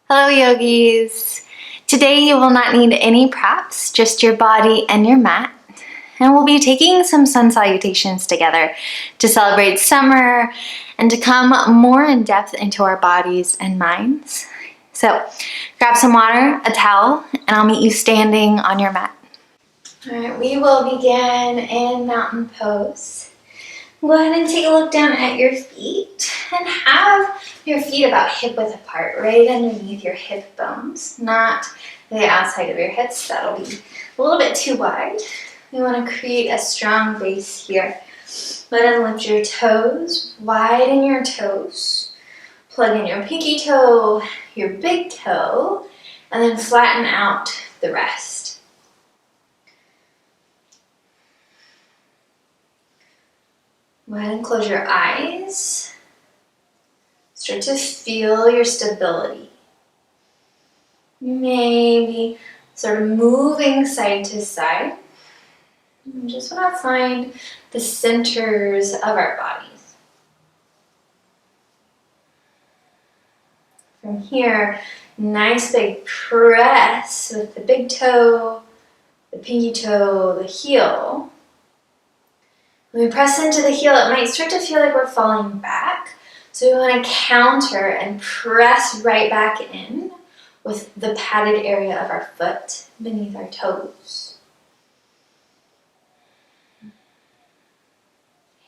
Hello yogis! Today you will not need any props, just your body and your mat. And we'll be taking some sun salutations together to celebrate summer and to come more in depth into our bodies and minds. So grab some water, a towel, and I'll meet you standing on your mat. Alright, we will begin in mountain pose. Go ahead and take a look down at your feet and have your feet about hip-width apart, right underneath your hip bones, not the outside of your hips. That'll be a little bit too wide. We want to create a strong base here. Go ahead and lift your toes, widen your toes. Plug in your pinky toe, your big toe, and then flatten out the rest. Go ahead and close your eyes. Start to feel your stability. Maybe sort of moving side to side. You just want to find the centers of our bodies. From here, nice big press with the big toe, the pinky toe, the heel. When we press into the heel, it might start to feel like we're falling back. So we want to counter and press right back in with the padded area of our foot beneath our toes.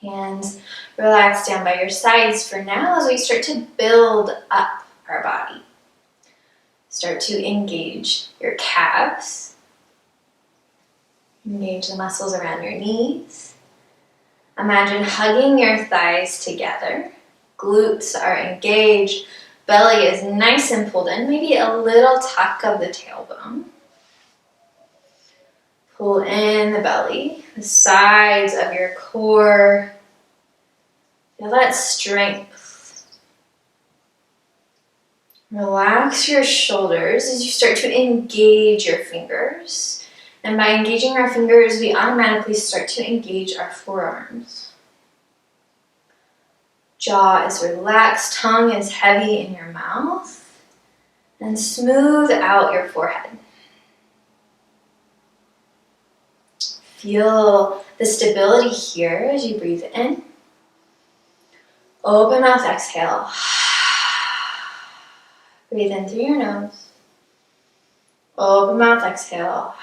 Hands relax down by your sides for now as we start to build up our body. Start to engage your calves. Engage the muscles around your knees. Imagine hugging your thighs together. Glutes are engaged. Belly is nice and pulled in. Maybe a little tuck of the tailbone. Pull in the belly, the sides of your core. Feel that strength. Relax your shoulders as you start to engage your fingers. And by engaging our fingers, we automatically start to engage our forearms. Jaw is relaxed, tongue is heavy in your mouth, and smooth out your forehead. Feel the stability here as you breathe in. Open mouth, exhale. Breathe in through your nose. Open mouth, exhale.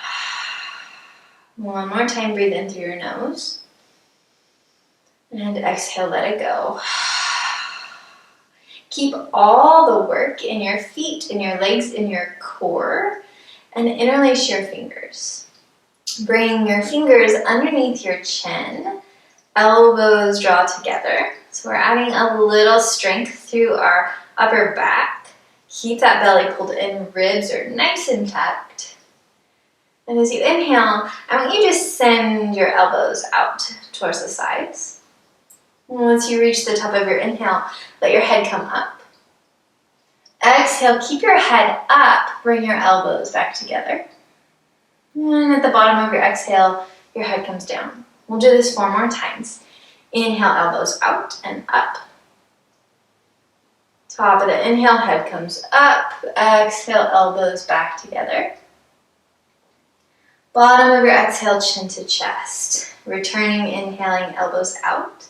One more time, breathe in through your nose. And exhale, let it go. Keep all the work in your feet, in your legs, in your core, and interlace your fingers. Bring your fingers underneath your chin. Elbows draw together. So we're adding a little strength through our upper back. Keep that belly pulled in, ribs are nice and tucked. And as you inhale, I want you to send your elbows out towards the sides. And once you reach the top of your inhale, let your head come up. Exhale, keep your head up, bring your elbows back together. And at the bottom of your exhale, your head comes down. We'll do this 4 more times. Inhale, elbows out and up. Top of the inhale, head comes up. Exhale, elbows back together. Bottom of your exhale, chin to chest. Returning, inhaling, elbows out.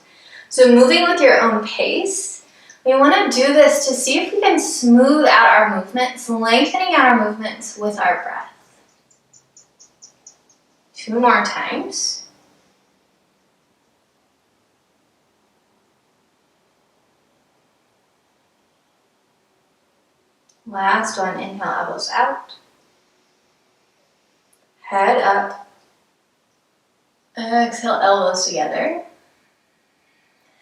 So moving with your own pace, we want to do this to see if we can smooth out our movements, lengthening out our movements with our breath. 2 more times. Last one, inhale, elbows out. Head up. Exhale, elbows together.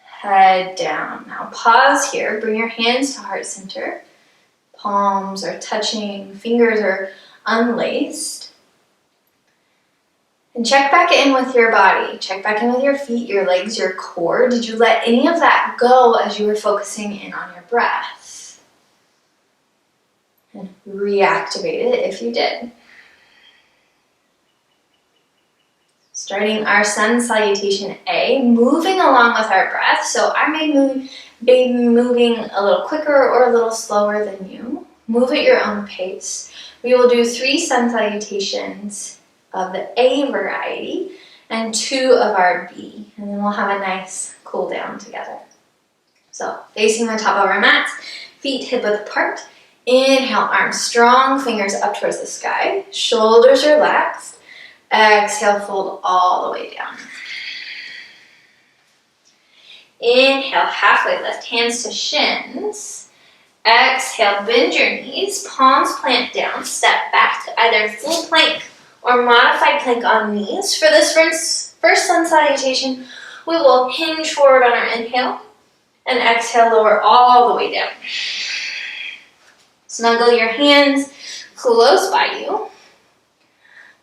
Head down. Now pause here. Bring your hands to heart center. Palms are touching. Fingers are unlaced. And check back in with your body. Check back in with your feet, your legs, your core. Did you let any of that go as you were focusing in on your breath? And reactivate it if you did. Starting our Sun Salutation A, moving along with our breath. So I may be moving a little quicker or a little slower than you. Move at your own pace. We will do 3 sun salutations of the A variety and 2 of our B, and then we'll have a nice cool down together. So, facing the top of our mats, feet hip width apart. Inhale, arms strong, fingers up towards the sky, shoulders relaxed. Exhale, fold all the way down. Inhale, halfway lift, hands to shins. Exhale, bend your knees, palms plant down, step back to either full plank or modified plank on knees. For this first sun salutation, we will hinge forward on our inhale and exhale, lower all the way down. Snuggle your hands close by you.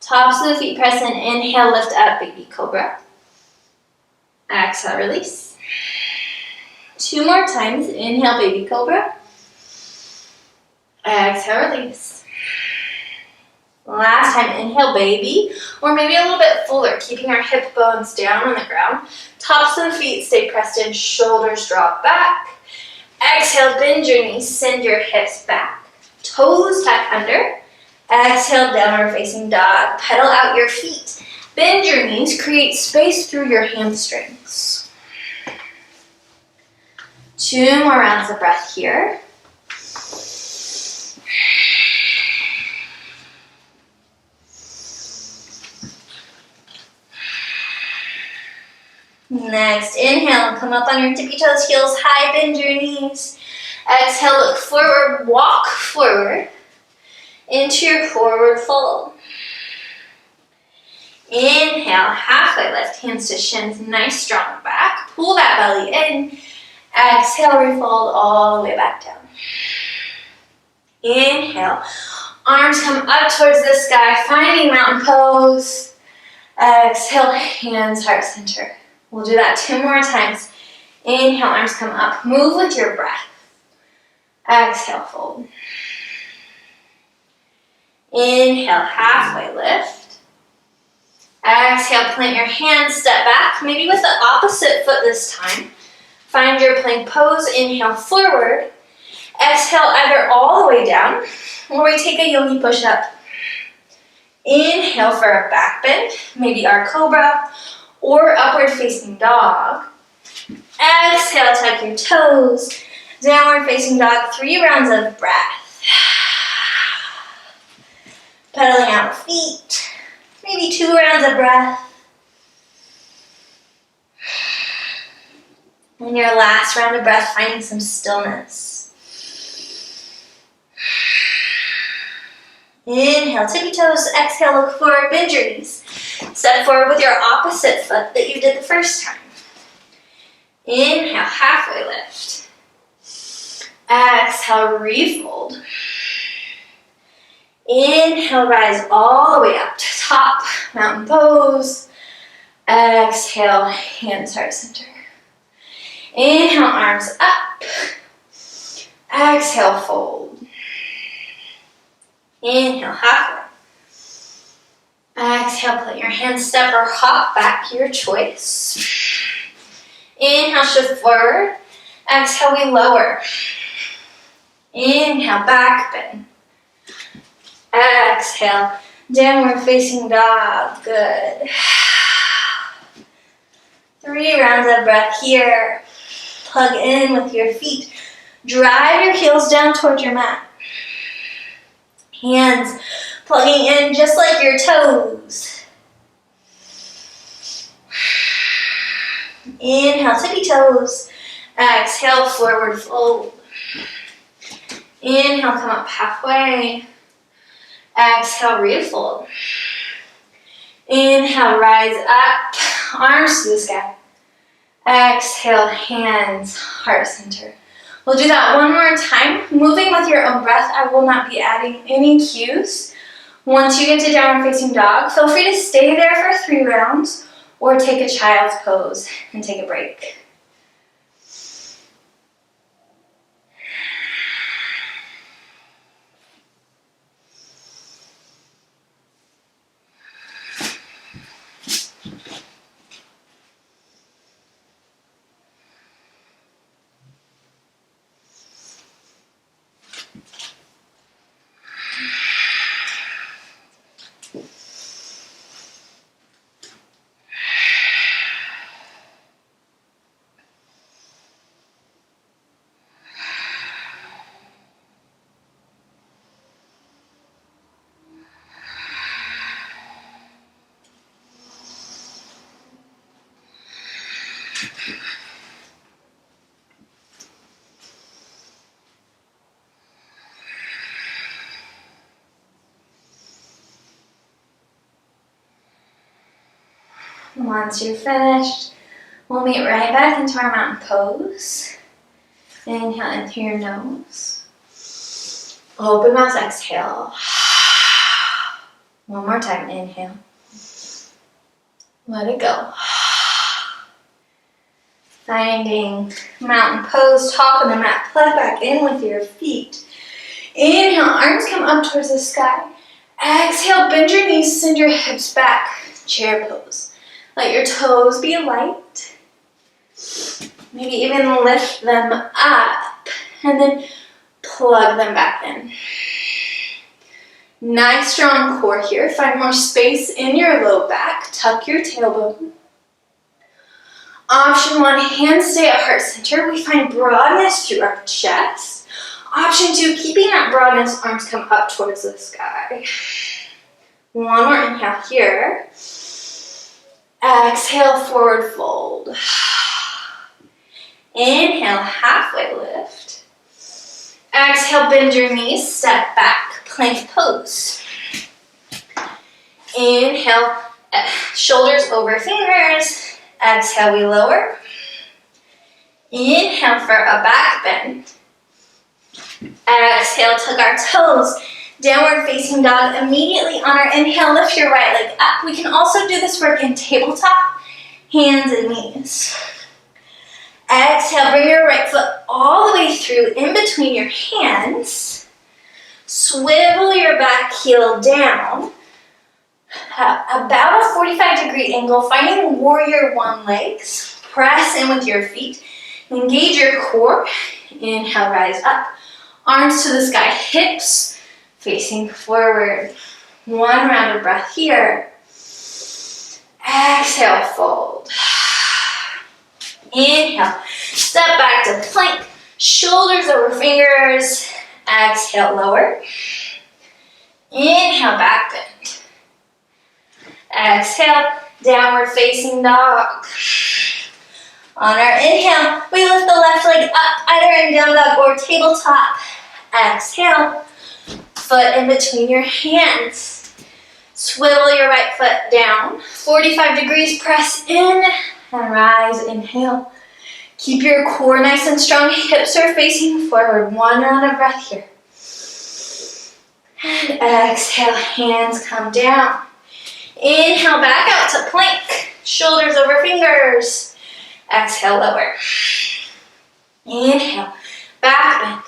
Tops of the feet press in, inhale, lift up, baby cobra. Exhale, release. 2 more times, inhale, baby cobra. Exhale, release. Last time, inhale, baby, or maybe a little bit fuller, keeping our hip bones down on the ground. Tops of the feet stay pressed in, shoulders drop back. Exhale, bend your knees, send your hips back. Toes tuck under. Exhale, downward facing dog. Pedal out your feet. Bend your knees, create space through your hamstrings. 2 more rounds of breath here. Next, inhale and come up on your tippy toes, heels high, bend your knees. Exhale, look forward, walk forward into your forward fold. Inhale, halfway lift, hands to shins, nice strong back. Pull that belly in. Exhale, refold all the way back down. Inhale, arms come up towards the sky, finding mountain pose. Exhale, hands heart center. We'll do that 2 more times. Inhale, arms come up. Move with your breath. Exhale, fold. Inhale, halfway lift. Exhale, plant your hands, step back, maybe with the opposite foot this time. Find your plank pose. Inhale, forward. Exhale, either all the way down, or we take a yogi push-up. Inhale for a back bend, maybe our cobra, or upward facing dog. Exhale, tuck your toes. Downward facing dog, 3 rounds of breath. Pedaling out feet, maybe 2 rounds of breath. And your last round of breath, finding some stillness. Inhale, tippy toes. Exhale, look forward, bend your knees. Step forward with your opposite foot that you did the first time. Inhale, halfway lift. Exhale, refold. Inhale, rise all the way up to top, mountain pose. Exhale, hands heart center. Inhale, arms up. Exhale, fold. Inhale, halfway. Exhale, put your hands step or hop back, your choice. Inhale, shift forward. Exhale, we lower. Inhale, back bend. Exhale, downward facing dog. Good. 3 rounds of breath here. Plug in with your feet. Drive your heels down towards your mat. Hands plugging in just like your toes. Inhale, tippy toes. Exhale, forward fold. Inhale, come up halfway. Exhale, refold. Inhale, rise up, arms to the sky. Exhale, hands, heart center. We'll do that 1 more time, moving with your own breath. I will not be adding any cues. Once you get to downward facing dog, feel free to stay there for 3 rounds or take a child's pose and take a break. Once you're finished, we'll meet right back into our mountain pose. Inhale in through your nose. Open mouth, exhale. One more time, inhale. Let it go. Finding mountain pose, top of the mat, plug back in with your feet. Inhale, arms come up towards the sky. Exhale, bend your knees, send your hips back, chair pose. Let your toes be light. Maybe even lift them up and then plug them back in. Nice strong core here. Find more space in your low back. Tuck your tailbone. Option 1, hands stay at heart center. We find broadness through our chest. Option 2, keeping that broadness, arms come up towards the sky. One more inhale here. Exhale, forward fold. Inhale, halfway lift. Exhale, bend your knees, step back, plank pose. Inhale, shoulders over fingers. Exhale, we lower. Inhale for a back bend. Exhale, tuck our toes. Downward facing dog. Immediately on our inhale, lift your right leg up. We can also do this work in tabletop, hands and knees. Exhale, bring your right foot all the way through in between your hands. Swivel your back heel down. About a 45-degree angle, finding warrior one legs. Press in with your feet. Engage your core. Inhale, rise up. Arms to the sky, hips facing forward. One round of breath here. Exhale, fold. Inhale, step back to plank. Shoulders over fingers. Exhale, lower. Inhale, back bend. Exhale, downward facing dog. On our inhale, we lift the left leg up, either in down dog or tabletop. Exhale, foot in between your hands. Swivel your right foot down. 45 degrees, press in and rise, inhale. Keep your core nice and strong, hips are facing forward. One round of breath here. And exhale, hands come down. Inhale, back out to plank. Shoulders over fingers. Exhale, lower. Inhale, back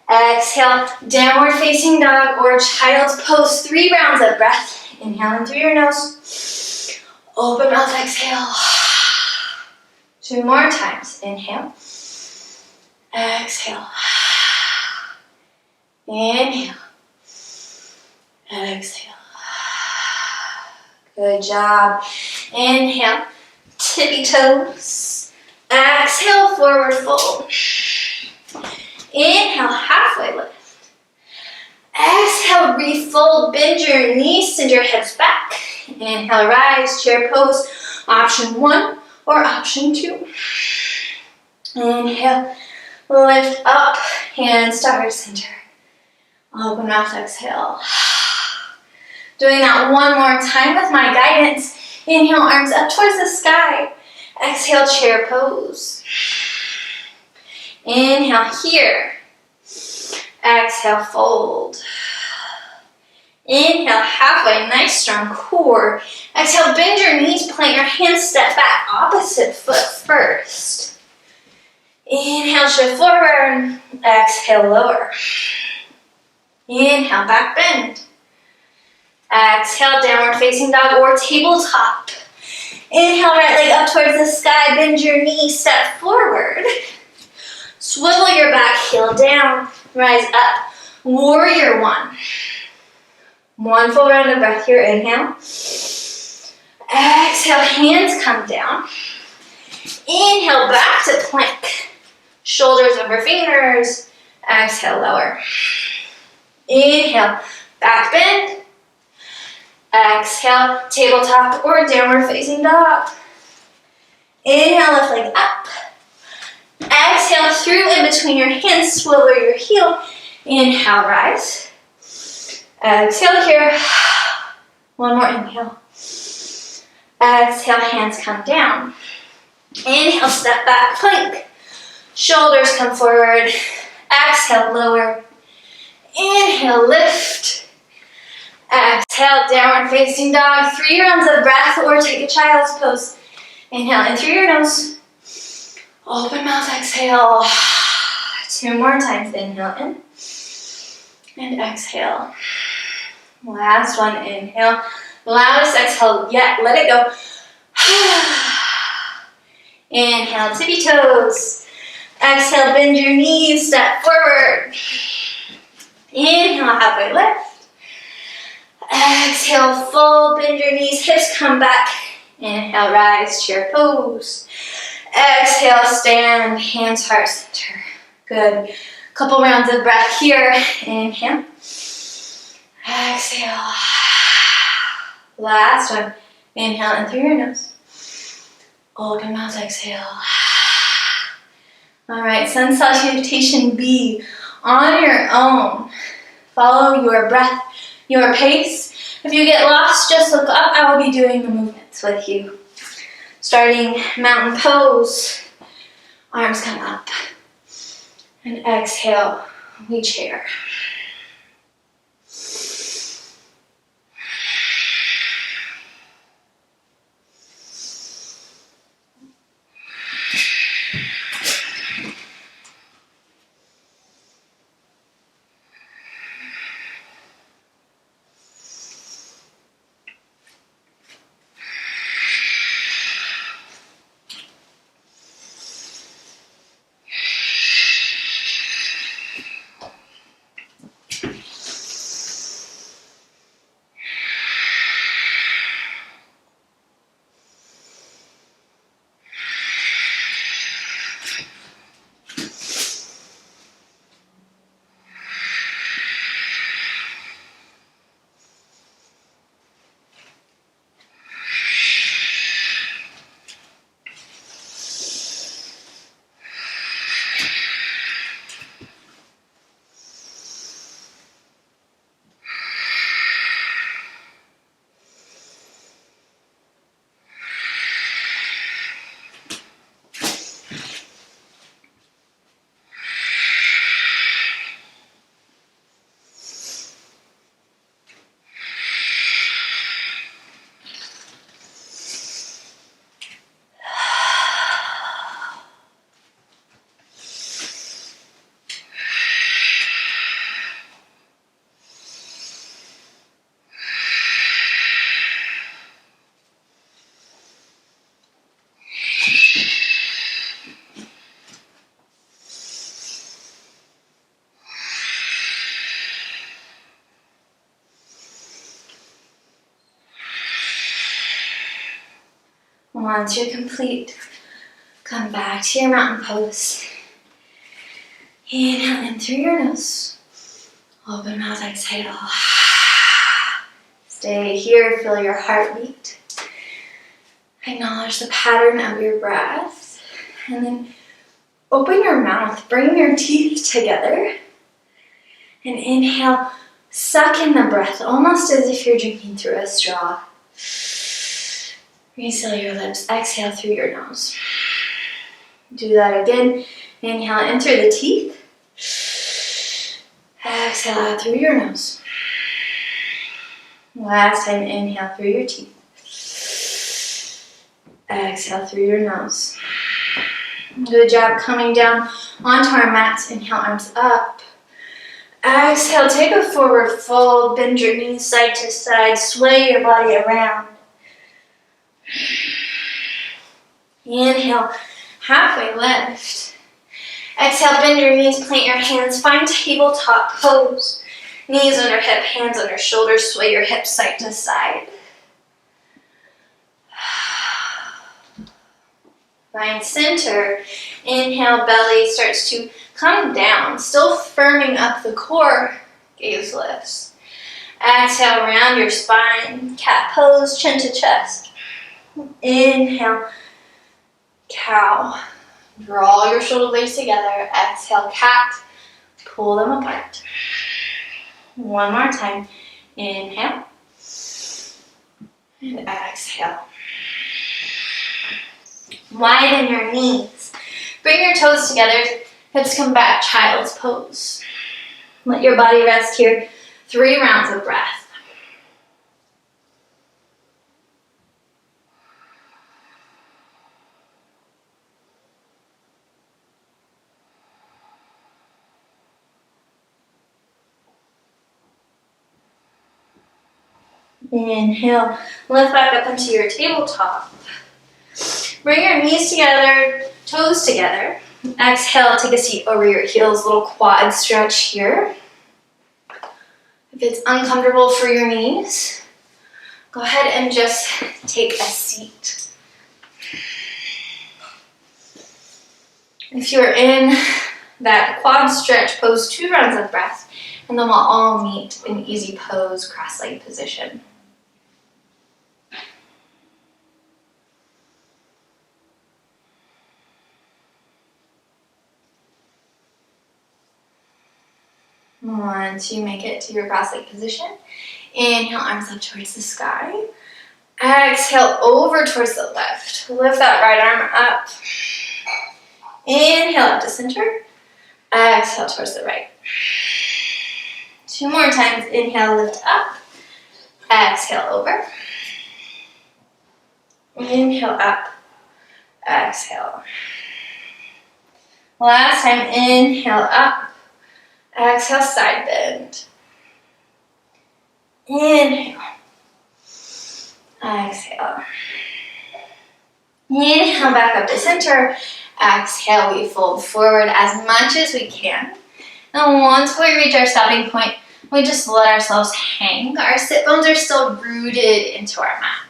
bend. Exhale, downward facing dog or child's pose. 3 rounds of breath. Inhale in through your nose. Open mouth, exhale. 2 more times. Inhale. Exhale. Inhale. Exhale. Good job. Inhale, tippy toes. Exhale, forward fold. Inhale, halfway lift. Exhale, refold, bend your knees, send your hips back. Inhale, rise, chair pose. Option 1 or option 2. Inhale, lift up, hands to heart center. Open mouth, exhale. Doing that one more time with my guidance. Inhale, arms up towards the sky. Exhale, chair pose. Inhale here. Exhale, fold. Inhale, halfway, nice strong core. Exhale, bend your knees, plant your hands, step back, opposite foot first. Inhale, shift forward. Exhale, lower. Inhale, back bend. Exhale, downward facing dog or tabletop. Inhale, right leg up towards the sky. Bend your knees, step forward. Swivel your back heel down. Rise up. Warrior 1. 1 full round of breath here. Inhale. Exhale, hands come down. Inhale, back to plank. Shoulders over fingers. Exhale, lower. Inhale, back bend. Exhale, tabletop or downward facing dog. Inhale, left leg up. Exhale, through in between your hands, swivel your heel. Inhale, rise. Exhale here. One more inhale. Exhale, hands come down. Inhale, step back, plank. Shoulders come forward. Exhale, lower. Inhale, lift. Exhale, downward facing dog. 3 rounds of breath or take a child's pose. Inhale in through your nose. Open mouth, exhale. 2 more times. Inhale in. And exhale. Last one, inhale. Loudest exhale yet, let it go. Inhale, tippy toes. Exhale, bend your knees, step forward. Inhale, halfway lift. Exhale, full bend your knees, hips come back. Inhale, rise, chair pose. Exhale, stand, hands, heart center. Good. Couple rounds of breath here. Inhale. Exhale. Last one. Inhale in through your nose. Open mouth, exhale. All right, Sun Salutation B. On your own. Follow your breath, your pace. If you get lost, just look up. I will be doing the movements with you. Starting mountain pose. Arms come up. And exhale, we chair. Once you're complete, come back to your mountain pose. Inhale in through your nose. Open mouth, exhale. Stay here, feel your heartbeat. Acknowledge the pattern of your breath. And then open your mouth, bring your teeth together. And inhale, suck in the breath, almost as if you're drinking through a straw. Reseal your lips, exhale through your nose. Do that again. Inhale in through the teeth. Exhale out through your nose. Last time, inhale through your teeth. Exhale through your nose. Good job coming down onto our mats. Inhale, arms up. Exhale, take a forward fold. Bend your knees side to side. Sway your body around. Inhale, halfway lift. Exhale, bend your knees, plant your hands, find tabletop pose. Knees under hip, hands under shoulders, sway your hips side to side. Find center. Inhale, belly starts to come down, still firming up the core. Gaze lifts. Exhale, round your spine. Cat pose, chin to chest. Inhale, cow. Draw your shoulder blades together. Exhale, cat. Pull them apart. One more time. Inhale. And exhale. Widen your knees. Bring your toes together. Hips come back, child's pose. Let your body rest here. 3 rounds of breath. Inhale, lift back up into your tabletop. Bring your knees together, toes together. Exhale, take a seat over your heels, little quad stretch here. If it's uncomfortable for your knees, go ahead and just take a seat. If you're in that quad stretch, pose 2 rounds of breath, and then we'll all meet in easy pose, cross-legged position. Once you make it to your cross-legged position, inhale, arms up towards the sky. Exhale, over towards the left. Lift that right arm up. Inhale up to center. Exhale towards the right. 2 more times. Inhale, lift up. Exhale, over. Inhale, up. Exhale. Last time, inhale, up. Exhale, side bend. Inhale. Exhale. Inhale, back up to center. Exhale, we fold forward as much as we can. And once we reach our stopping point, we just let ourselves hang. Our sit bones are still rooted into our mat.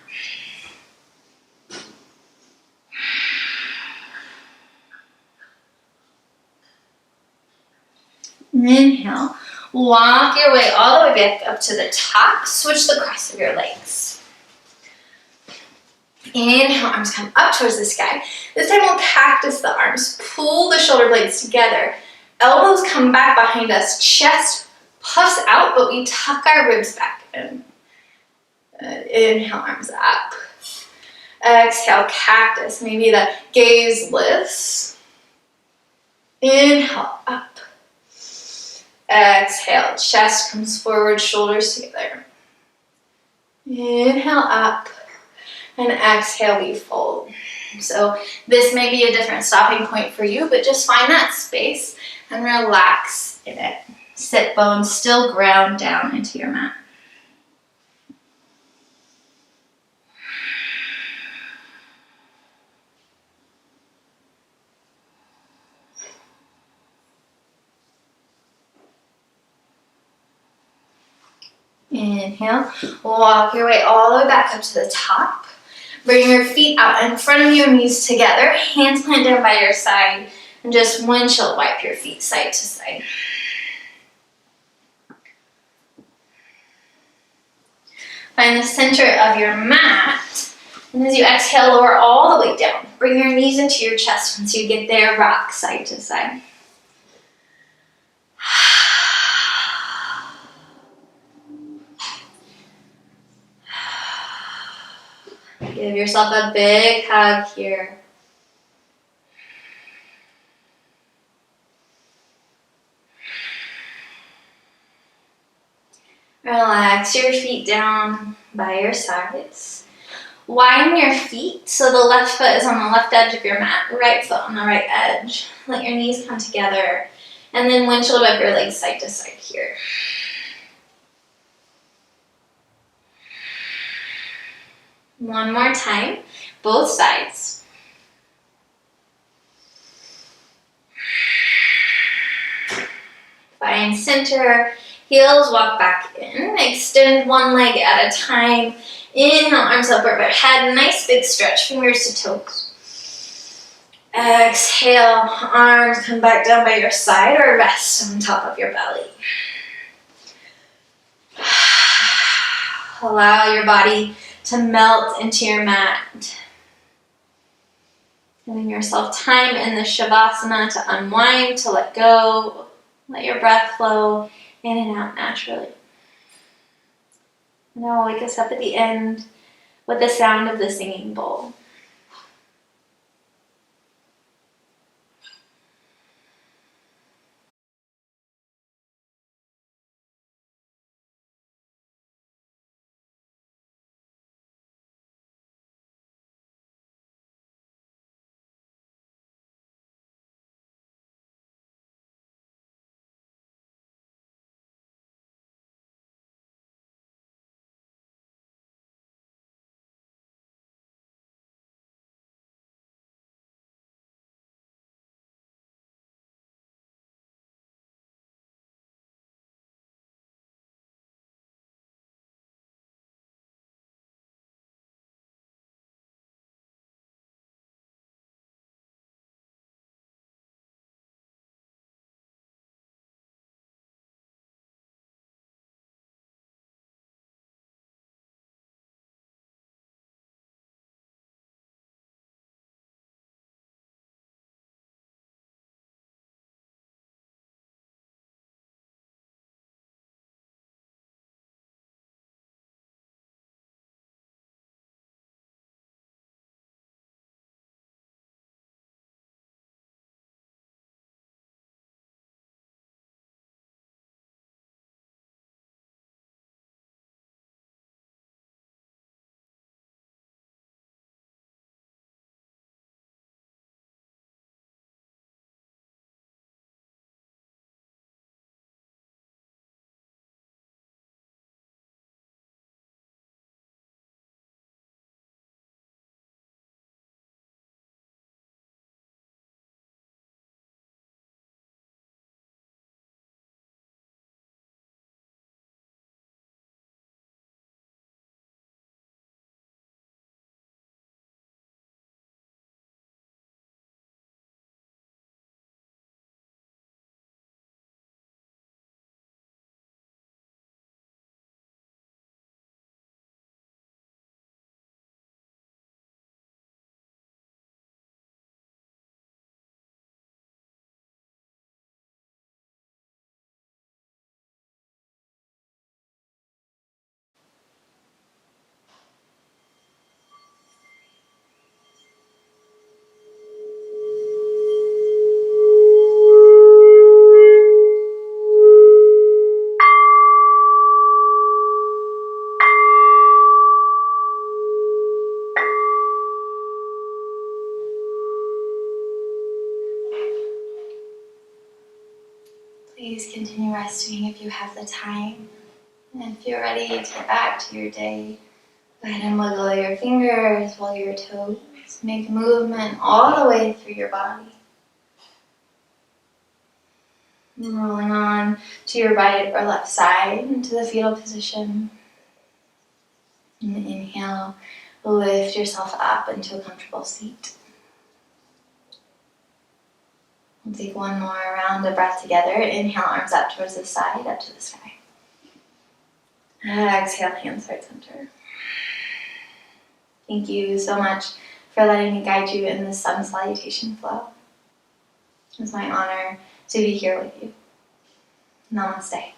Inhale, walk your way all the way back up to the top. Switch the cross of your legs. Inhale, arms come up towards the sky. This time we'll cactus the arms. Pull the shoulder blades together. Elbows come back behind us. Chest puffs out, but we tuck our ribs back in. Inhale, arms up. Exhale, cactus. Maybe the gaze lifts. Inhale, up. Exhale, chest comes forward, shoulders together. Inhale, up. And exhale, we fold. So this may be a different stopping point for you, but just find that space and relax in it. Sit bones still ground down into your mat. Inhale, walk your way all the way back up to the top. Bring your feet out in front of your knees together, hands plant down by your side, and just windshield wipe your feet side to side. Find the center of your mat, and as you exhale, lower all the way down. Bring your knees into your chest. Once you get there, rock side to side. Give yourself a big hug here. Relax your feet down by your sides. Widen your feet so the left foot is on the left edge of your mat, right foot on the right edge. Let your knees come together, and then windshield wipe your legs side to side here. One more time, both sides. Find center, heels walk back in. Extend one leg at a time. Inhale, arms up overhead. Nice big stretch, fingers to toes. Exhale, arms come back down by your side or rest on top of your belly. Allow your body to melt into your mat. Giving yourself time in the Shavasana to unwind, to let go. Let your breath flow in and out naturally. And I'll wake us up at the end with the sound of the singing bowl. Please continue resting if you have the time. And if you're ready to get back to your day, go ahead and wiggle your fingers, wiggle your toes. Make movement all the way through your body. And rolling on to your right or left side into the fetal position. And inhale, lift yourself up into a comfortable seat. We'll take one more round of breath together. Inhale, arms up towards the side, up to the sky. Exhale, hands heart center. Thank you so much for letting me guide you in this Sun Salutation flow. It's my honor to be here with you. Namaste.